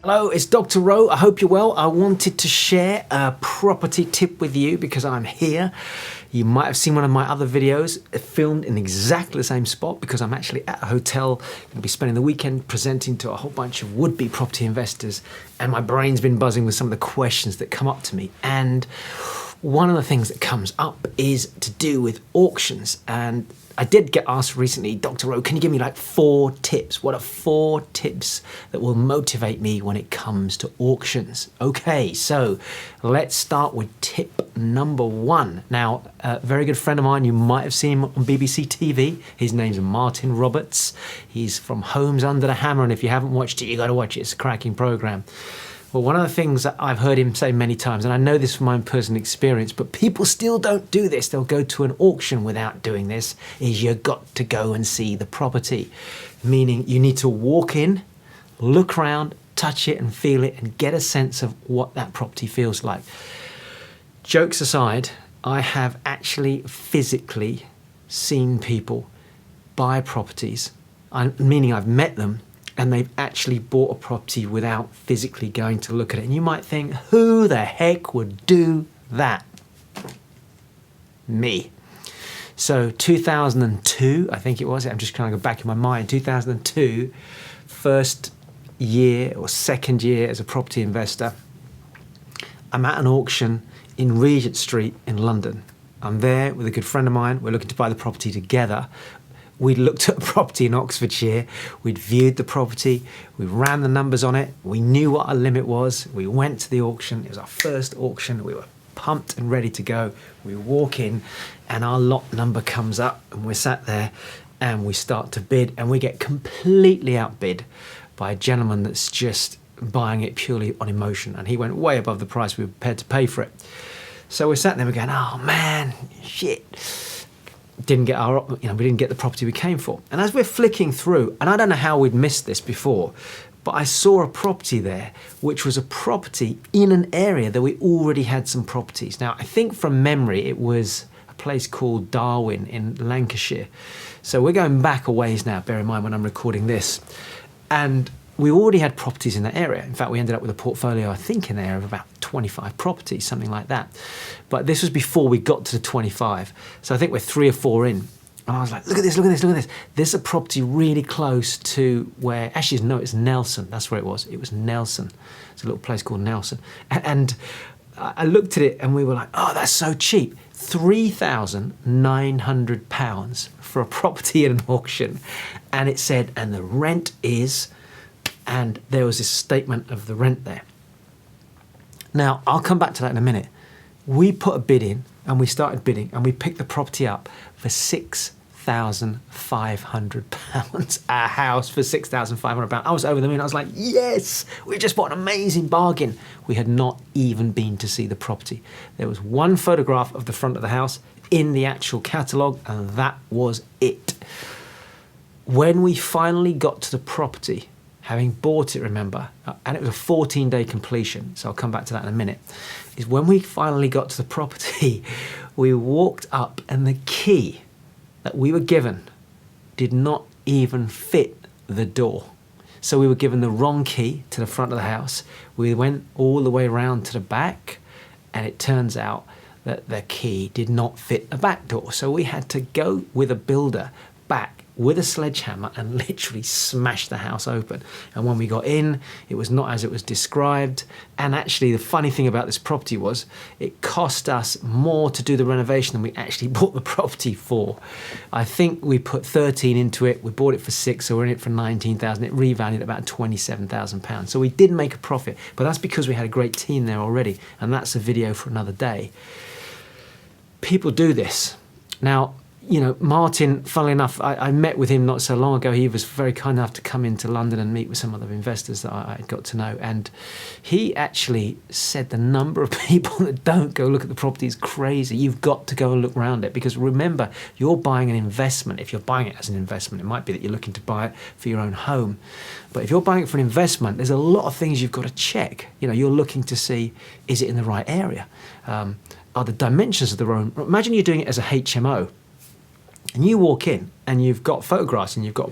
Hello, it's Dr. Rowe. I hope you're well. I wanted to share a property tip with you because I'm here. You might have seen one of my other videos filmed in exactly the same spot because I'm actually at a hotel. I'm going to be spending the weekend presenting to a whole bunch of would-be property investors, and my brain's been buzzing with some of the questions that come up to me. And one of the things that comes up is to do with auctions. And I did get asked recently, Dr. Rowe, can you give me like 4 tips? What are 4 tips that will motivate me when it comes to auctions? Okay, so let's start with tip number 1. Now, a very good friend of mine, you might have seen him on BBC TV. His name's Martin Roberts. He's from Homes Under the Hammer, and if you haven't watched it, you got to watch it. It's a cracking program. Well, one of the things that I've heard him say many times, and I know this from my own personal experience, but people still don't do this, they'll go to an auction without doing this, is you've got to go and see the property. Meaning you need to walk in, look around, touch it and feel it and get a sense of what that property feels like. Jokes aside, I have actually physically seen people buy properties, meaning I've met them, and they've actually bought a property without physically going to look at it. And you might think, who the heck would do that? Me. So 2002, I think it was, I'm just trying to go back in my mind, 2002, first year or second year as a property investor, I'm at an auction in Regent Street in London. I'm there with a good friend of mine, we're looking to buy the property together. We looked at a property in Oxfordshire, we'd viewed the property, we ran the numbers on it, we knew what our limit was, we went to the auction, it was our first auction, we were pumped and ready to go. We walk in and our lot number comes up and we're sat there and we start to bid and we get completely outbid by a gentleman that's just buying it purely on emotion, and he went way above the price we were prepared to pay for it. So we're sat there, we're going, oh man, shit. We didn't get the property we came for. And as we're flicking through, and I don't know how we'd missed this before, but I saw a property there, which was a property in an area that we already had some properties. Now, I think from memory, it was a place called Darwin in Lancashire. So we're going back a ways now, bear in mind when I'm recording this. And we already had properties in that area. In fact, we ended up with a portfolio, I think, in there of about 25 properties, something like that. But this was before we got to the 25. So I think we're 3 or 4 in. And I was like, look at this, look at this, look at this. There's a property really close to where, actually, no, it's Nelson. That's where it was. It was Nelson. It's a little place called Nelson. And I looked at it and we were like, oh, that's so cheap. £3,900 for a property in an auction. And it said, and the rent is... And there was this statement of the rent there. Now, I'll come back to that in a minute. We put a bid in and we started bidding and we picked the property up for £6,500. Our house for £6,500. I was over the moon. I was like, yes, we just bought an amazing bargain. We had not even been to see the property. There was one photograph of the front of the house in the actual catalogue, and that was it. When we finally got to the property, having bought it, remember, and it was a 14-day completion, so I'll come back to that in a minute, is when we finally got to the property, we walked up and the key that we were given did not even fit the door. So we were given the wrong key to the front of the house. We went all the way around to the back, and it turns out that the key did not fit the back door. So we had to go with a builder back with a sledgehammer and literally smash the house open. And when we got in, it was not as it was described. And actually, the funny thing about this property was it cost us more to do the renovation than we actually bought the property for. I think we put 13 into it. We bought it for 6, so we're in it for 19,000. It revalued at about £27,000. So we did make a profit, but that's because we had a great team there already. And that's a video for another day. People do this. Now, you know, Martin, funnily enough, I met with him not so long ago. He was very kind enough to come into London and meet with some other investors that I got to know. And he actually said the number of people that don't go look at the property is crazy. You've got to go and look around it, because remember, you're buying an investment. If you're buying it as an investment, it might be that you're looking to buy it for your own home. But if you're buying it for an investment, there's a lot of things you've got to check. You know, you're looking to see, is it in the right area? Are the dimensions of the room? Imagine you're doing it as a HMO. And you walk in and you've got photographs and you've got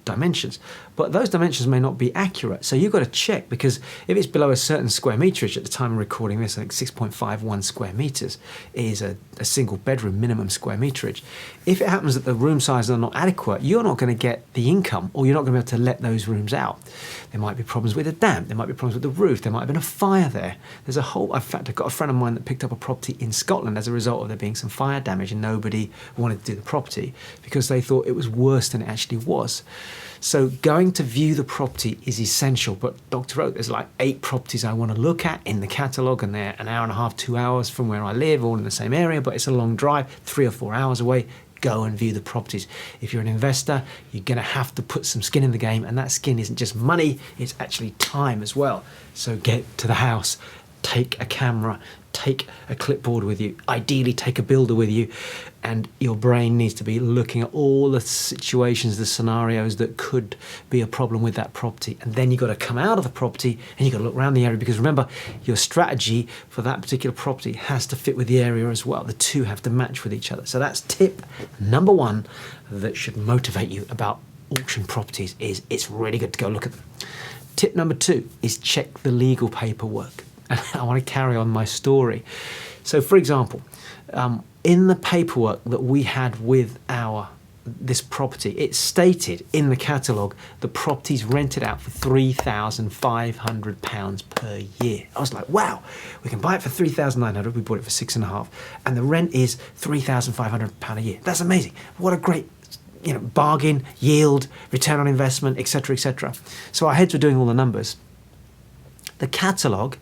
dimensions, but those dimensions may not be accurate. So you've got to check, because if it's below a certain square meterage, at the time of recording this, I think 6.51 square meters is a single bedroom minimum square meterage. If it happens that the room sizes are not adequate, you're not going to get the income, or you're not going to be able to let those rooms out. There might be problems with the damp, there might be problems with the roof, there might have been a fire there. There's a whole, in fact, I've got a friend of mine that picked up a property in Scotland as a result of there being some fire damage, and nobody wanted to do the property because they thought it was worse than it actually was. So going to view the property is essential. But Dr. Oak, there's like 8 properties I want to look at in the catalogue, and they're an hour and a half, 2 hours from where I live, all in the same area, but it's a long drive, 3 or 4 hours away. Go and view the properties. If you're an investor, you're going to have to put some skin in the game, and that skin isn't just money, it's actually time as well. So get to the house, take a camera, take a clipboard with you, ideally take a builder with you, and your brain needs to be looking at all the situations, the scenarios that could be a problem with that property. And then you've got to come out of the property and you've got to look around the area, because remember, your strategy for that particular property has to fit with the area as well. The two have to match with each other. So that's tip number 1 that should motivate you about auction properties, is it's really good to go look at them. Tip number 2 is check the legal paperwork. And I want to carry on my story. So for example, in the paperwork that we had with this property, it stated in the catalogue the property's rented out for £3,500 per year. I was like, wow, we can buy it for £3,900, we bought it for 6.5, and the rent is £3,500 a year. That's amazing. What a great bargain, yield, return on investment, etc., etc. So our heads were doing all the numbers. The catalogue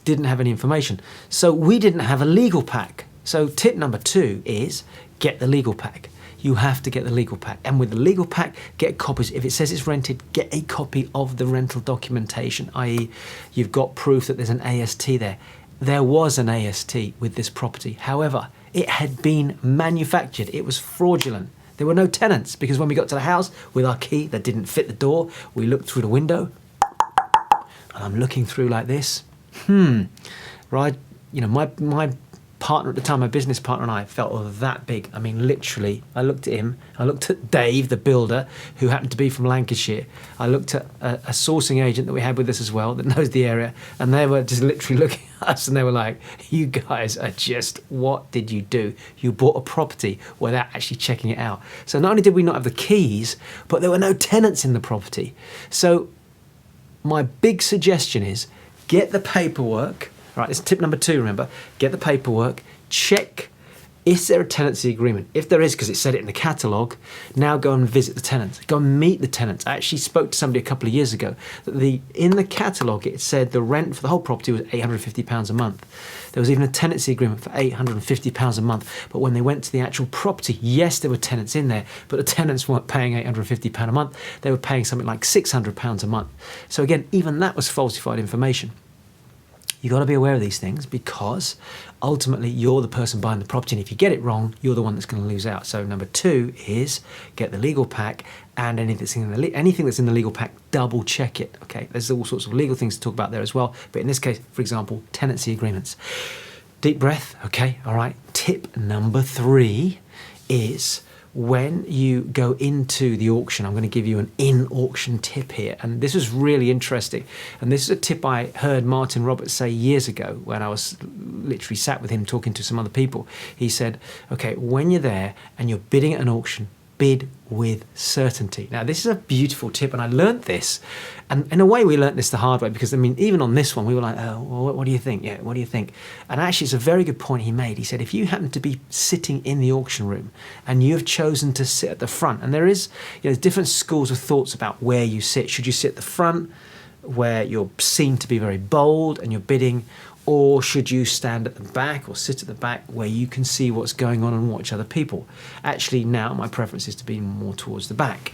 didn't have any information, so we didn't have a legal pack. So tip number 2 is get the legal pack. You have to get the legal pack, and with the legal pack, get copies. If it says it's rented, get a copy of the rental documentation, i.e. you've got proof that there's an AST there. There was an AST with this property, however, it had been manufactured, it was fraudulent. There were no tenants, because when we got to the house with our key that didn't fit the door, we looked through the window, and I'm looking through like this. Right, my partner at the time, my business partner, and I felt that big. I mean, literally, I looked at him, I looked at Dave, the builder, who happened to be from Lancashire. I looked at a sourcing agent that we had with us as well, that knows the area, and they were just literally looking at us, and they were like, you guys are just, what did you do? You bought a property without actually checking it out. So not only did we not have the keys, but there were no tenants in the property. So my big suggestion is, get the paperwork. Right, this is tip number 2, remember. Get the paperwork, check, is there a tenancy agreement? If there is, because it said it in the catalogue, now go and visit the tenants. Go and meet the tenants. I actually spoke to somebody a couple of years ago that in the catalogue it said the rent for the whole property was £850 a month. There was even a tenancy agreement for £850 a month, but when they went to the actual property, yes, there were tenants in there, but the tenants weren't paying £850 a month. They were paying something like £600 a month. So again, even that was falsified information. You've got to be aware of these things, because ultimately you're the person buying the property, and if you get it wrong, you're the one that's going to lose out. So number 2 is get the legal pack, and anything that's in the legal pack, double check it. Okay, there's all sorts of legal things to talk about there as well, but in this case, for example, tenancy agreements. Deep breath. Okay, all right. Tip number 3 is, when you go into the auction, I'm going to give you an in-auction tip here. And this is really interesting. And this is a tip I heard Martin Roberts say years ago when I was literally sat with him talking to some other people. He said, okay, when you're there and you're bidding at an auction, bid with certainty. Now, this is a beautiful tip, and I learnt this. And in a way, we learnt this the hard way, because, I mean, even on this one, we were like, oh, well, what do you think? Yeah, what do you think? And actually, it's a very good point he made. He said, if you happen to be sitting in the auction room and you have chosen to sit at the front, and there is, there's different schools of thoughts about where you sit. Should you sit at the front, where you're seen to be very bold and you're bidding, or should you stand at the back or sit at the back where you can see what's going on and watch other people? Actually, now my preference is to be more towards the back.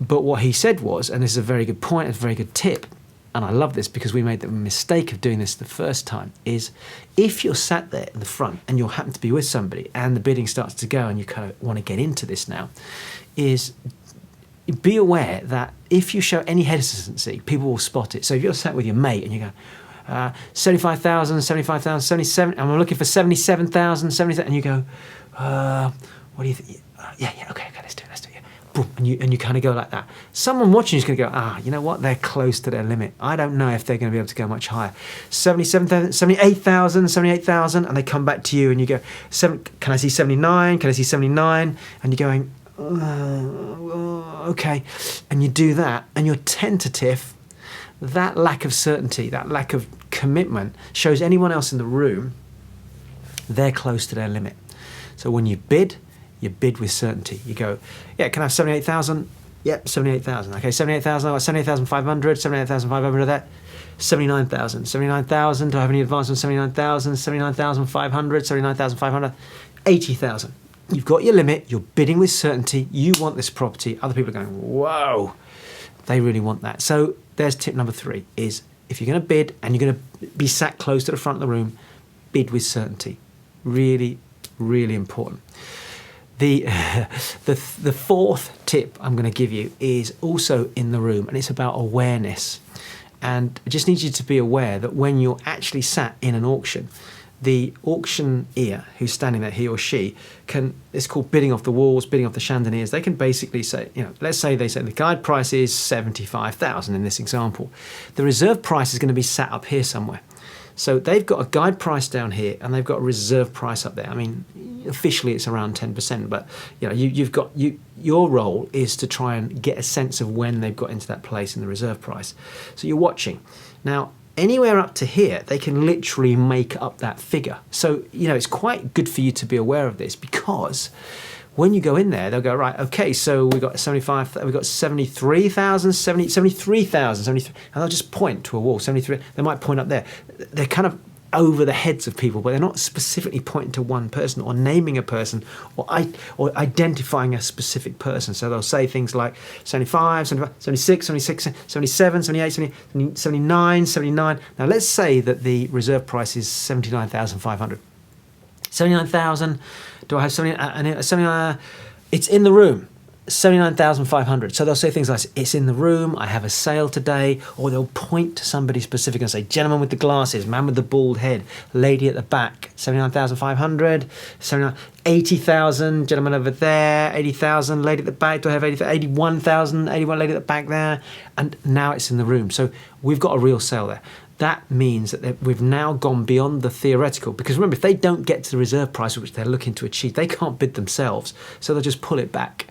But what he said was, and this is a very good point, a very good tip, and I love this because we made the mistake of doing this the first time, is if you're sat there in the front and you happen to be with somebody and the bidding starts to go and you kind of want to get into this now, is be aware that if you show any hesitancy, people will spot it. So if you're sat with your mate and you go, 75,000, 75,000, 77, I'm looking for 77,000, 77, and you go, what do you think? Yeah, okay, let's do it. boom, and you kind of go like that. Someone watching is going to go, you know what? They're close to their limit. I don't know if they're going to be able to go much higher. 77,000, 78,000, 78,000, and they come back to you and you go, can I see 79? Can I see 79? And you're going, okay. And you do that, and you're tentative. That lack of certainty, that lack of commitment shows anyone else in the room they're close to their limit. So when you bid with certainty. You go, yeah, can I have 78,000? Yep, 78,000. Okay, 78,000, I got 78,500, 78,500 of that. 79,000. 79,000, do I have any advance on 79,000? 79,500, 79,500. 80,000. You've got your limit, you're bidding with certainty, you want this property. Other people are going, whoa, they really want that. So there's tip number 3 is if you're going to bid and you're going to be sat close to the front of the room, bid with certainty. Really, really important. The 4th tip I'm going to give you is also in the room, and it's about awareness. And I just need you to be aware that when you're actually sat in an auction, the auctioneer who's standing there, he or she, it's called bidding off the walls, bidding off the chandeliers. They can basically say, let's say they say the guide price is 75,000 in this example. The reserve price is going to be sat up here somewhere. So they've got a guide price down here and they've got a reserve price up there. I mean, officially it's around 10%, but your role is to try and get a sense of when they've got into that place in the reserve price. So you're watching. Now, anywhere up to here, they can literally make up that figure. So, it's quite good for you to be aware of this, because when you go in there, they'll go, right, okay, so we've got 75, we've got 73,000, 73,000, 73, and they'll just point to a wall, 73, they might point up there. They're kind of over the heads of people, but they're not specifically pointing to one person or naming a person or identifying a specific person. So they'll say things like 75, 75, 76, 76, 77, 78, 79, 79. Now let's say that the reserve price is 79,500. 79,000, do I have 79? It's in the room, 79,500. So they'll say things like, it's in the room, I have a sale today, or they'll point to somebody specific and say, gentleman with the glasses, man with the bald head, lady at the back, 79,500, 80,000, gentleman over there, 80,000, lady at the back, do I have 81,000, 81 lady at the back there, and now it's in the room. So we've got a real sale there. That means that we've now gone beyond the theoretical, because remember, if they don't get to the reserve price which they're looking to achieve, they can't bid themselves, so they'll just pull it back.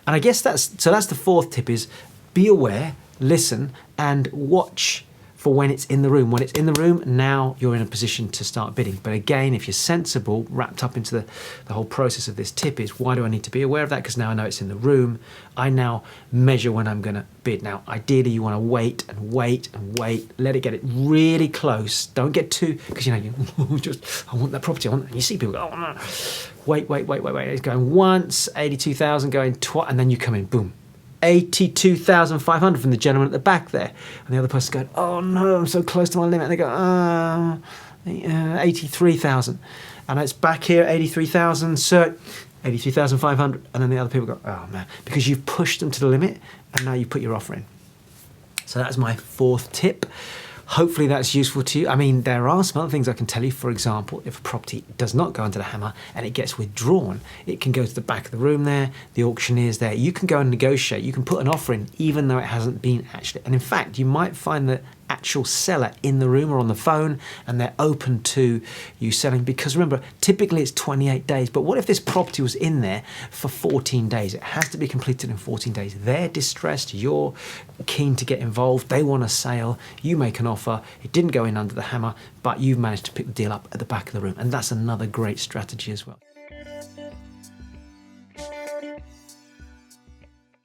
And I guess that's the 4th tip is be aware, listen, and watch for when it's in the room. When it's in the room, now you're in a position to start bidding. But again, if you're sensible, wrapped up into the whole process of this tip is, why do I need to be aware of that? Because now I know it's in the room. I now measure when I'm going to bid. Now, ideally, you want to wait and wait and wait. Let it get it really close. Don't get too, because I want that property. You see people go, oh, no. Wait. It's going once, 82,000, going twice, and then you come in, boom. 82,500 from the gentleman at the back there. And the other person's going, oh no, I'm so close to my limit. And they go, 83,000. And it's back here, 83,000, so 83,500. And then the other people go, oh man, because you've pushed them to the limit and now you put your offer in. So that's my 4th tip. Hopefully that's useful to you. I mean, there are some other things I can tell you. For example, if a property does not go under the hammer and it gets withdrawn, it can go to the back of the room there, the auctioneer's there. You can go and negotiate. You can put an offer in even though it hasn't been actually. And in fact, you might find the actual seller in the room or on the phone and they're open to you selling, because remember, typically it's 28 days. But what if this property was in there for 14 days? It has to be completed in 14 days. They're distressed. You're keen to get involved. They want a sale. You make an offer. It didn't go in under the hammer, but you've managed to pick the deal up at the back of the room. And that's another great strategy as well.